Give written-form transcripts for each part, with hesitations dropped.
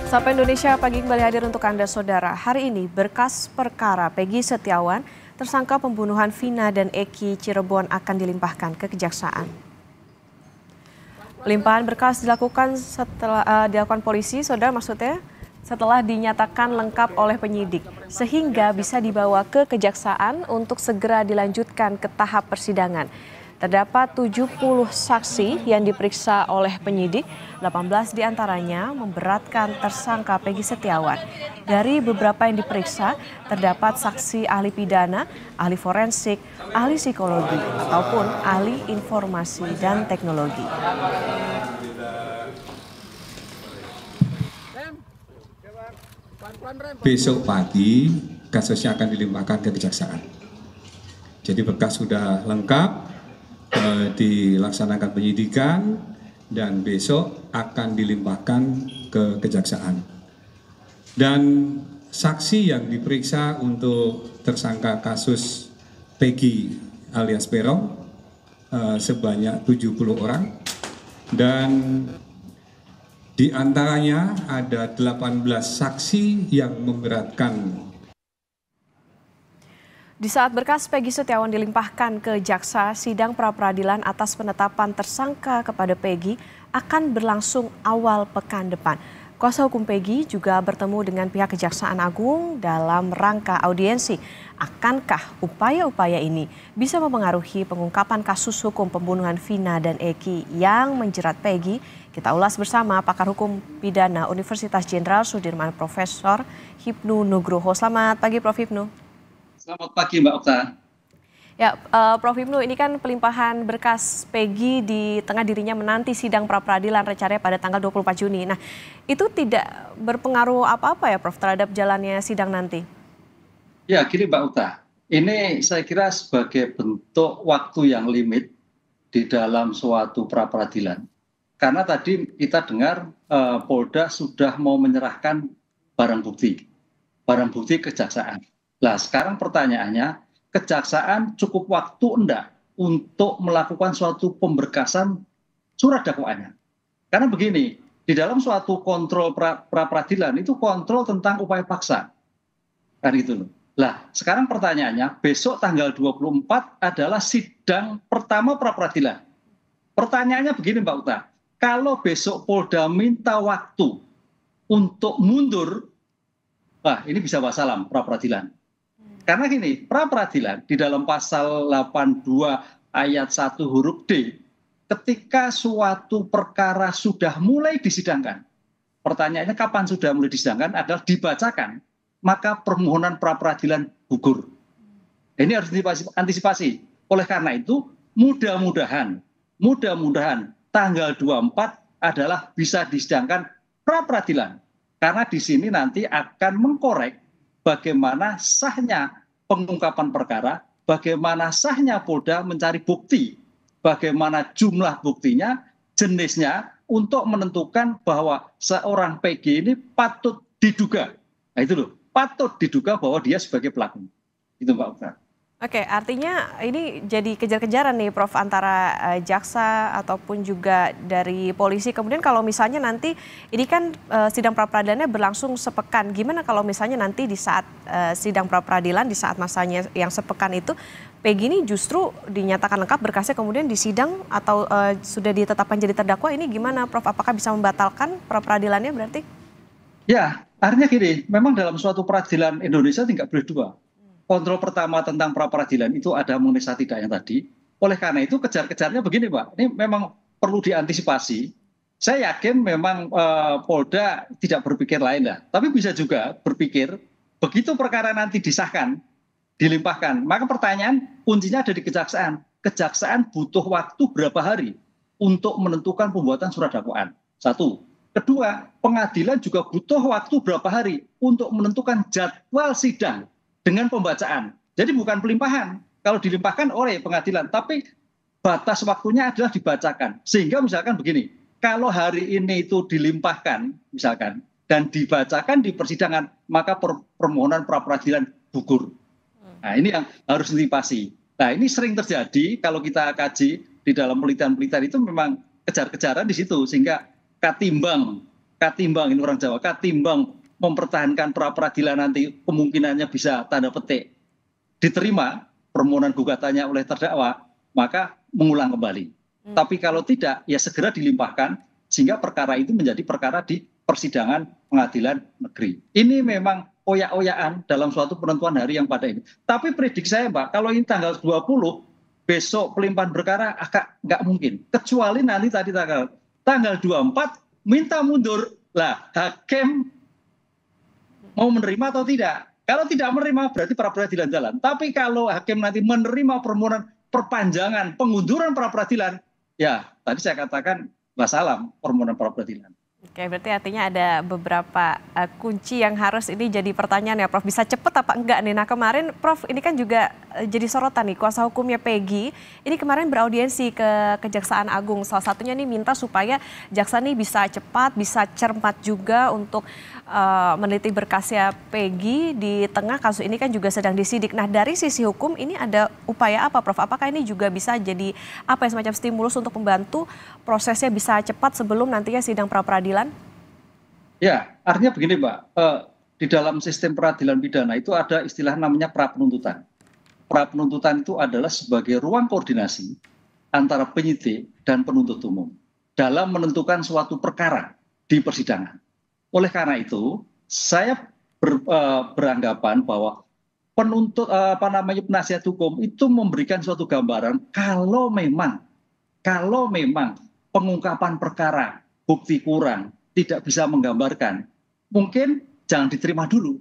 Sapa Indonesia pagi kembali hadir untuk Anda saudara. Hari ini berkas perkara Peggy Setiawan, tersangka pembunuhan Vina dan Eki Cirebon akan dilimpahkan ke Kejaksaan. Limpahan berkas dilakukan dilakukan polisi, saudara, maksudnya setelah dinyatakan lengkap oleh penyidik, sehingga bisa dibawa ke Kejaksaan untuk segera dilanjutkan ke tahap persidangan. Terdapat 70 saksi yang diperiksa oleh penyidik, 18 diantaranya memberatkan tersangka Peggy Setiawan. Dari beberapa yang diperiksa, terdapat saksi ahli pidana, ahli forensik, ahli psikologi, ataupun ahli informasi dan teknologi. Besok pagi kasusnya akan dilimpahkan ke Kejaksaan. Jadi berkas sudah lengkap, dilaksanakan penyidikan, dan besok akan dilimpahkan ke Kejaksaan. Dan saksi yang diperiksa untuk tersangka kasus Peggy alias Peron sebanyak 70 orang, dan di antaranya ada 18 saksi yang memberatkan. Di saat berkas Peggy Setiawan dilimpahkan ke jaksa, sidang pra-peradilan atas penetapan tersangka kepada Peggy akan berlangsung awal pekan depan. Kuasa hukum Peggy juga bertemu dengan pihak Kejaksaan Agung dalam rangka audiensi. Akankah upaya-upaya ini bisa mempengaruhi pengungkapan kasus hukum pembunuhan Vina dan Eki yang menjerat Peggy? Kita ulas bersama pakar hukum pidana Universitas Jenderal Sudirman, Profesor Hipnu Nugroho. Selamat pagi, Prof. Hipnu. Selamat pagi, Mbak Okta. Ya, Prof. Hipnu, ini kan pelimpahan berkas Peggy di tengah dirinya menanti sidang pra-peradilan rencananya pada tanggal 24 Juni. Nah, itu tidak berpengaruh apa-apa ya, Prof, terhadap jalannya sidang nanti? Ya, gini Mbak Okta, ini saya kira sebagai bentuk waktu yang limit di dalam suatu pra-peradilan. Karena tadi kita dengar Polda sudah mau menyerahkan barang bukti kejaksaan. Nah, sekarang pertanyaannya, Kejaksaan cukup waktu enggak untuk melakukan suatu pemberkasan surat dakwaannya? Karena begini, di dalam suatu kontrol pra-peradilan itu kontrol tentang upaya paksa. Kan gitu loh. Nah, sekarang pertanyaannya, besok tanggal 24 adalah sidang pertama pra-peradilan. Pertanyaannya begini Mbak Uta, kalau besok Polda minta waktu untuk mundur, wah ini bisa wassalam pra-peradilan. Karena gini, pra-peradilan di dalam pasal 82 ayat 1 huruf D, ketika suatu perkara sudah mulai disidangkan, pertanyaannya kapan sudah mulai disidangkan adalah dibacakan, maka permohonan pra-peradilan gugur. Ini harus diantisipasi. Oleh karena itu, mudah-mudahan tanggal 24 adalah bisa disidangkan pra-peradilan. Karena di sini nanti akan mengkorek bagaimana sahnya pengungkapan perkara, bagaimana sahnya Polda mencari bukti, bagaimana jumlah buktinya, jenisnya, untuk menentukan bahwa seorang Peggy ini patut diduga. Nah itu loh, patut diduga bahwa dia sebagai pelaku. Itu Mbak Okta. Oke, artinya ini jadi kejar-kejaran nih, Prof, antara jaksa ataupun juga dari polisi. Kemudian kalau misalnya nanti ini kan sidang pra-peradilannya berlangsung sepekan. Gimana kalau misalnya nanti di saat sidang pra-peradilan, di saat masanya yang sepekan itu, Peggy ini justru dinyatakan lengkap berkasnya kemudian disidang atau sudah ditetapkan jadi terdakwa, ini gimana, Prof? Apakah bisa membatalkan pra-peradilannya berarti? Ya, artinya gini, memang dalam suatu peradilan Indonesia tidak boleh dua. Kontrol pertama tentang pra-peradilan itu ada mengenai sah tidaknya tadi. Oleh karena itu kejar-kejarnya begini Pak, ini memang perlu diantisipasi. Saya yakin memang Polda tidak berpikir lain lah. Tapi bisa juga berpikir begitu perkara nanti disahkan, dilimpahkan. Maka pertanyaan kuncinya ada di kejaksaan. Kejaksaan butuh waktu berapa hari untuk menentukan pembuatan surat dakwaan. Satu. Kedua, pengadilan juga butuh waktu berapa hari untuk menentukan jadwal sidang dengan pembacaan. Jadi bukan pelimpahan. Kalau dilimpahkan oleh pengadilan, tapi batas waktunya adalah dibacakan. Sehingga misalkan begini, kalau hari ini itu dilimpahkan misalkan dan dibacakan di persidangan, maka permohonan pra-peradilan gugur. Nah, ini yang harus diantisipasi. Nah, ini sering terjadi kalau kita kaji di dalam penelitian-penelitian itu memang kejar-kejaran di situ, sehingga ketimbang katimbang ini orang Jawa, katimbang mempertahankan pra peradilan nanti kemungkinannya bisa tanda petik diterima permohonan gugatannya oleh terdakwa, maka mengulang kembali. Tapi kalau tidak, ya segera dilimpahkan sehingga perkara itu menjadi perkara di persidangan pengadilan negeri. Ini memang oyak-oyakan dalam suatu penentuan hari yang pada ini. Tapi prediksi saya, Mbak, kalau ini tanggal 20, besok pelimpahan perkara agak nggak mungkin. Kecuali nanti tadi tanggal 24 minta mundur. Lah, hakim mau menerima atau tidak? Kalau tidak menerima berarti pra peradilan jalan. Tapi kalau hakim nanti menerima permohonan perpanjangan pengunduran pra peradilan, ya tadi saya katakan wassalam permohonan pra peradilan. Oke, berarti artinya ada beberapa kunci yang harus ini jadi pertanyaan ya Prof. Bisa cepat apa enggak nih? Nah kemarin Prof ini kan juga jadi sorotan nih, kuasa hukumnya Peggy ini kemarin beraudiensi ke Kejaksaan Agung. Salah satunya nih minta supaya jaksa nih bisa cepat, bisa cermat juga untuk meneliti berkasnya Peggy di tengah kasus ini kan juga sedang disidik. Nah dari sisi hukum ini ada upaya apa Prof? Apakah ini juga bisa jadi apa ya, semacam stimulus untuk membantu prosesnya bisa cepat sebelum nantinya sidang pra peradilan? Ya, artinya begini Mbak, di dalam sistem peradilan pidana itu ada istilah namanya pra penuntutan. Pra penuntutan itu adalah sebagai ruang koordinasi antara penyidik dan penuntut umum dalam menentukan suatu perkara di persidangan. Oleh karena itu, saya beranggapan bahwa penasihat hukum itu memberikan suatu gambaran kalau memang pengungkapan perkara bukti kurang, tidak bisa menggambarkan, mungkin jangan diterima dulu,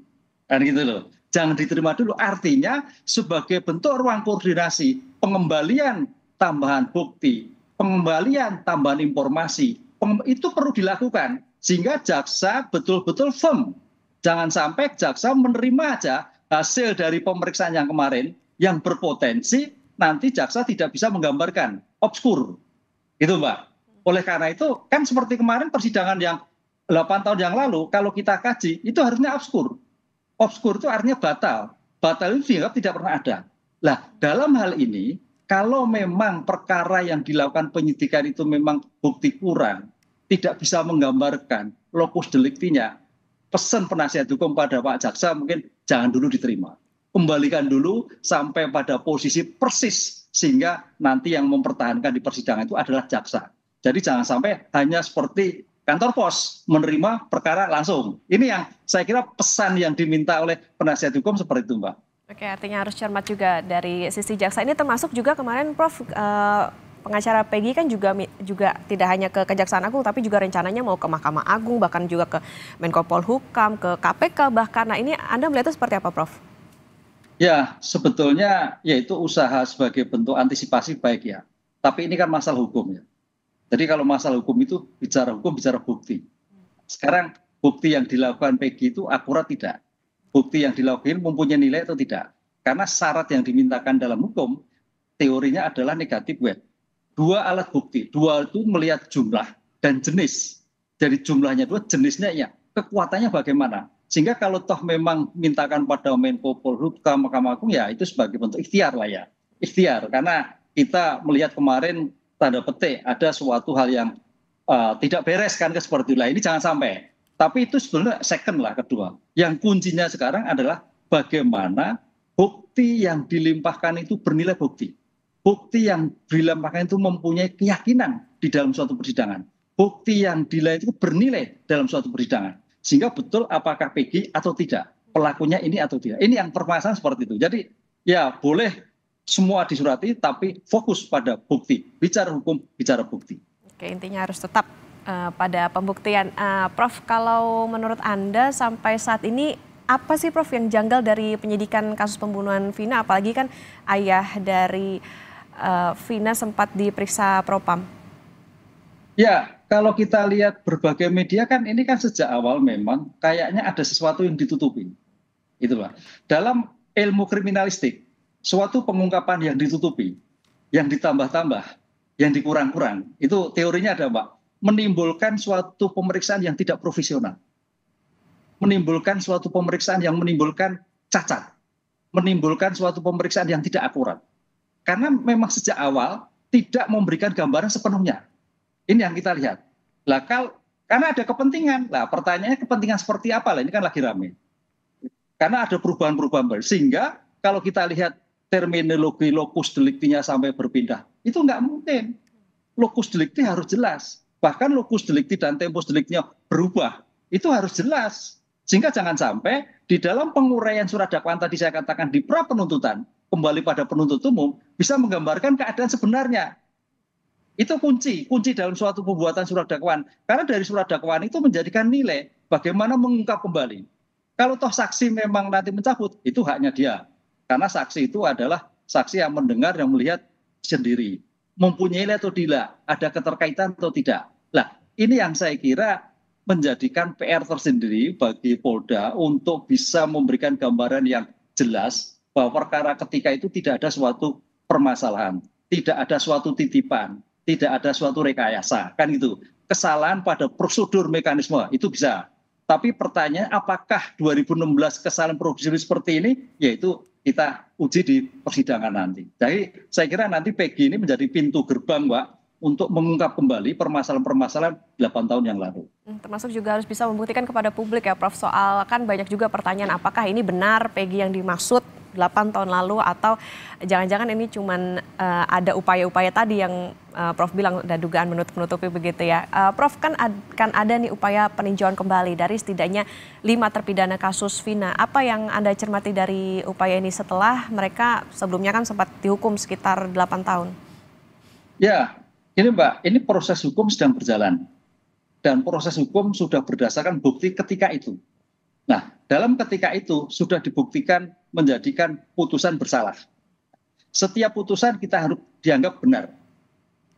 kan gitu loh. Jangan diterima dulu, artinya sebagai bentuk ruang koordinasi, pengembalian tambahan bukti, pengembalian tambahan informasi, itu perlu dilakukan. Sehingga jaksa betul-betul firm. Jangan sampai jaksa menerima aja hasil dari pemeriksaan yang kemarin yang berpotensi nanti jaksa tidak bisa menggambarkan, obskur. Gitu Mbak. Oleh karena itu kan seperti kemarin persidangan yang 8 tahun yang lalu kalau kita kaji itu harusnya obskur. Obskur itu artinya batal. Batal itu dianggap tidak pernah ada. Nah dalam hal ini kalau memang perkara yang dilakukan penyidikan itu memang bukti kurang, tidak bisa menggambarkan lokus deliktinya, pesan penasihat hukum pada Pak Jaksa mungkin jangan dulu diterima. Kembalikan dulu sampai pada posisi persis sehingga nanti yang mempertahankan di persidangan itu adalah jaksa. Jadi jangan sampai hanya seperti kantor pos menerima perkara langsung. Ini yang saya kira pesan yang diminta oleh penasihat hukum seperti itu Mbak. Oke, artinya harus cermat juga dari sisi jaksa. Ini termasuk juga kemarin Prof, pengacara Peggy kan juga tidak hanya ke Kejaksaan Agung, tapi juga rencananya mau ke Mahkamah Agung, bahkan juga ke Menko Polhukam, ke KPK bahkan. Nah ini Anda melihatnya seperti apa Prof? Ya sebetulnya yaitu usaha sebagai bentuk antisipasi baik ya. Tapi ini kan masalah hukum ya. Jadi kalau masalah hukum itu bicara hukum, bicara bukti. Sekarang bukti yang dilakukan Peggy itu akurat tidak? Bukti yang dilakukan mempunyai nilai atau tidak? Karena syarat yang dimintakan dalam hukum, teorinya adalah negatif web. 2 alat bukti, 2 itu melihat jumlah dan jenis. Jadi jumlahnya 2, jenisnya ya, kekuatannya bagaimana. Sehingga kalau toh memang mintakan pada Menko Polhukam, Mahkamah Agung ya itu sebagai bentuk ikhtiar lah ya. Ikhtiar, karena kita melihat kemarin tanda petik ada suatu hal yang tidak beres kan seperti itu. Ini jangan sampai. Tapi itu sebenarnya second lah kedua. Yang kuncinya sekarang adalah bagaimana bukti yang dilimpahkan itu bernilai bukti. Bukti yang dilimpahkan itu mempunyai keyakinan di dalam suatu persidangan. Bukti yang dinilai itu bernilai dalam suatu persidangan. Sehingga betul apakah Peggy atau tidak. Pelakunya ini atau tidak. Ini yang permasalahan seperti itu. Jadi ya boleh semua disurati tapi fokus pada bukti. Bicara hukum, bicara bukti. Oke, intinya harus tetap pada pembuktian. Prof, kalau menurut Anda sampai saat ini apa sih Prof yang janggal dari penyidikan kasus pembunuhan Vina? Apalagi kan ayah dari Vina sempat diperiksa Propam. Ya, kalau kita lihat berbagai media kan ini kan sejak awal memang kayaknya ada sesuatu yang ditutupi. Itulah. Dalam ilmu kriminalistik, suatu pengungkapan yang ditutupi, yang ditambah-tambah, yang dikurang-kurang, itu teorinya ada Mbak, menimbulkan suatu pemeriksaan yang tidak profesional. Menimbulkan suatu pemeriksaan yang menimbulkan cacat. Menimbulkan suatu pemeriksaan yang tidak akurat. Karena memang sejak awal tidak memberikan gambaran sepenuhnya. Ini yang kita lihat. Lah Karena ada kepentingan. Nah, pertanyaannya kepentingan seperti apa lah? Ini kan lagi rame. Karena ada perubahan-perubahan baru. Sehingga kalau kita lihat terminologi lokus deliktinya sampai berpindah, itu nggak mungkin. Lokus delikti harus jelas. Bahkan lokus delikti dan tempus deliktinya berubah. Itu harus jelas. Sehingga jangan sampai di dalam penguraian surat dakwaan tadi saya katakan di pra penuntutan, kembali pada penuntut umum, bisa menggambarkan keadaan sebenarnya. Itu kunci dalam suatu pembuatan surat dakwaan. Karena dari surat dakwaan itu menjadikan nilai bagaimana mengungkap kembali. Kalau toh saksi memang nanti mencabut, itu haknya dia. Karena saksi itu adalah saksi yang mendengar, yang melihat sendiri. Mempunyai nilai atau tidak, ada keterkaitan atau tidak. Nah, ini yang saya kira menjadikan PR tersendiri bagi Polda untuk bisa memberikan gambaran yang jelas bahwa perkara ketika itu tidak ada suatu permasalahan, tidak ada suatu titipan, tidak ada suatu rekayasa, kan gitu. Kesalahan pada prosedur mekanisme itu bisa. Tapi pertanyaan apakah 2016 kesalahan prosedur seperti ini, yaitu kita uji di persidangan nanti. Jadi saya kira nanti PG ini menjadi pintu gerbang, Mbak, untuk mengungkap kembali permasalahan-permasalahan 8 tahun yang lalu. Termasuk juga harus bisa membuktikan kepada publik ya Prof, soal kan banyak juga pertanyaan apakah ini benar PG yang dimaksud 8 tahun lalu atau jangan-jangan ini cuman ada upaya-upaya tadi yang Prof bilang ada dugaan menutup-nutupi begitu ya. Prof kan ada nih upaya peninjauan kembali dari setidaknya 5 terpidana kasus Vina. Apa yang Anda cermati dari upaya ini setelah mereka sebelumnya kan sempat dihukum sekitar 8 tahun? Ya, ini Mbak, ini proses hukum sedang berjalan. Dan proses hukum sudah berdasarkan bukti ketika itu. Nah, dalam ketika itu sudah dibuktikan menjadikan putusan bersalah. Setiap putusan kita harus dianggap benar.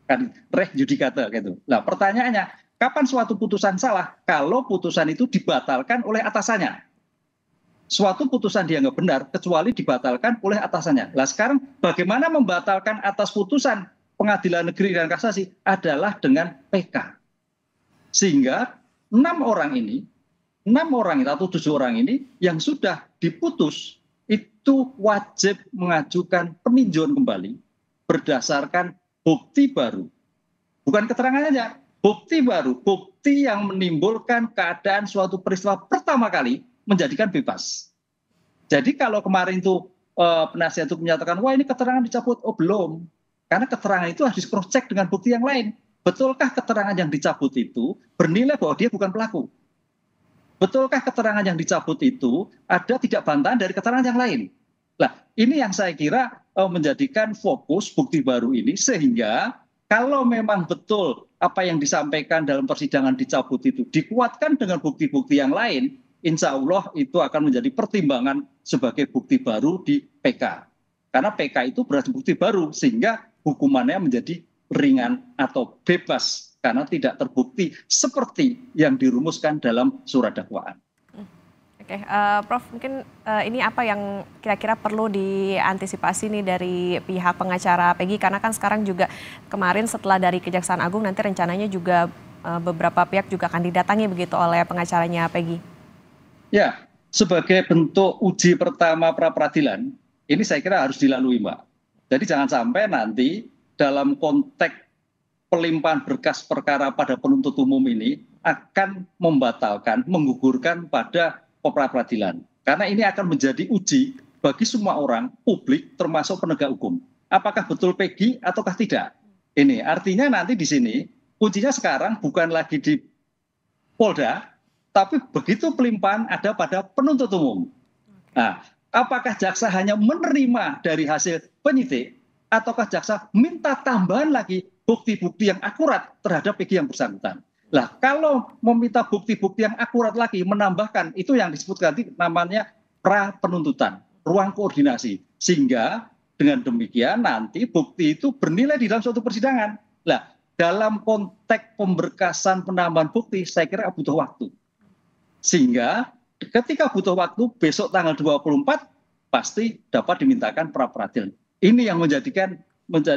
Kan res judicata gitu. Nah, pertanyaannya, kapan suatu putusan salah? Kalau putusan itu dibatalkan oleh atasannya. Suatu putusan dianggap benar kecuali dibatalkan oleh atasannya. Nah, sekarang bagaimana membatalkan atas putusan pengadilan negeri dan kasasi adalah dengan PK. Sehingga 6 orang atau 7 orang ini yang sudah diputus itu wajib mengajukan peninjauan kembali berdasarkan bukti baru. Bukan keterangan saja, bukti baru, bukti yang menimbulkan keadaan suatu peristiwa pertama kali menjadikan bebas. Jadi kalau kemarin itu penasihat itu menyatakan, wah ini keterangan dicabut, oh belum. Karena keterangan itu harus cross check dengan bukti yang lain. Betulkah keterangan yang dicabut itu bernilai bahwa dia bukan pelaku? Betulkah keterangan yang dicabut itu ada tidak bantahan dari keterangan yang lain? Nah, ini yang saya kira menjadikan fokus bukti baru ini sehingga kalau memang betul apa yang disampaikan dalam persidangan dicabut itu dikuatkan dengan bukti-bukti yang lain, insya Allah itu akan menjadi pertimbangan sebagai bukti baru di PK. Karena PK itu berarti bukti baru sehingga hukumannya menjadi ringan atau bebas karena tidak terbukti seperti yang dirumuskan dalam surat dakwaan. Oke, Prof, mungkin ini apa yang kira-kira perlu diantisipasi nih dari pihak pengacara Peggy karena kan sekarang juga kemarin setelah dari Kejaksaan Agung nanti rencananya juga beberapa pihak juga akan didatangi begitu oleh pengacaranya Peggy. Ya, sebagai bentuk uji pertama pra peradilan ini saya kira harus dilalui, Mbak. Jadi jangan sampai nanti dalam konteks pelimpahan berkas perkara pada penuntut umum ini akan membatalkan, menggugurkan pada pra peradilan. Karena ini akan menjadi uji bagi semua orang, publik termasuk penegak hukum. Apakah betul Peggy ataukah tidak? Ini artinya nanti di sini kuncinya sekarang bukan lagi di Polda, tapi begitu pelimpahan ada pada penuntut umum. Nah, apakah jaksa hanya menerima dari hasil penyidik ataukah jaksa minta tambahan lagi bukti-bukti yang akurat terhadap Peggy yang bersangkutan. Nah, kalau meminta bukti-bukti yang akurat lagi menambahkan itu yang disebut nanti namanya pra penuntutan, ruang koordinasi. Sehingga dengan demikian nanti bukti itu bernilai di dalam suatu persidangan. Nah, dalam konteks pemberkasan penambahan bukti saya kira butuh waktu. Sehingga ketika butuh waktu besok tanggal 24 pasti dapat dimintakan pra peradilan. Ini yang menjadi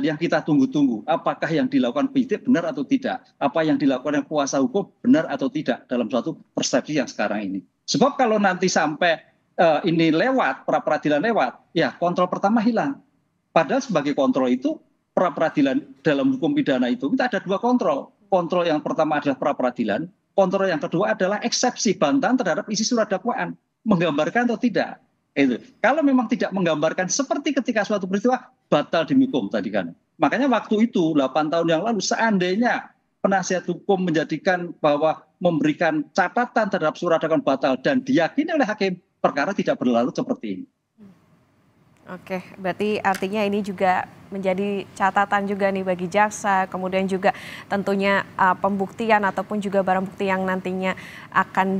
yang kita tunggu-tunggu. Apakah yang dilakukan penyidik benar atau tidak? Apa yang dilakukan oleh kuasa hukum benar atau tidak dalam suatu persepsi yang sekarang ini? Sebab kalau nanti sampai ini lewat, pra peradilan lewat, ya kontrol pertama hilang. Padahal sebagai kontrol itu, pra peradilan dalam hukum pidana itu kita ada 2 kontrol. Kontrol yang pertama adalah pra peradilan, kontrol yang kedua adalah eksepsi bantahan terhadap isi surat dakwaan, menggambarkan atau tidak. Itu. Kalau memang tidak menggambarkan seperti ketika suatu peristiwa, batal demi hukum tadi kan. Makanya waktu itu 8 tahun yang lalu seandainya penasihat hukum menjadikan bahwa memberikan catatan terhadap surat dakwaan batal dan diyakini oleh hakim, perkara tidak berlalu seperti ini. Oke, berarti artinya ini juga menjadi catatan juga nih bagi jaksa, kemudian juga tentunya pembuktian ataupun juga barang bukti yang nantinya akan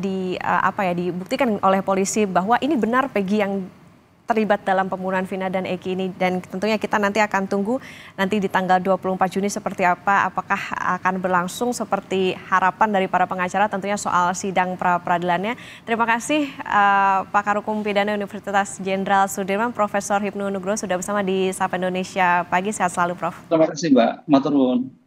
dibuktikan oleh polisi bahwa ini benar Peggy yang terlibat dalam pembunuhan Vina dan Eki ini, dan tentunya kita nanti akan tunggu nanti di tanggal 24 Juni seperti apa, apakah akan berlangsung seperti harapan dari para pengacara tentunya soal sidang pra-peradilannya. Terima kasih Pakar Hukum Pidana Universitas Jenderal Sudirman, Profesor Hipnu Nugroho sudah bersama di Sapa Indonesia Pagi. Sehat selalu Prof. Terima kasih Mbak, matur nuwun.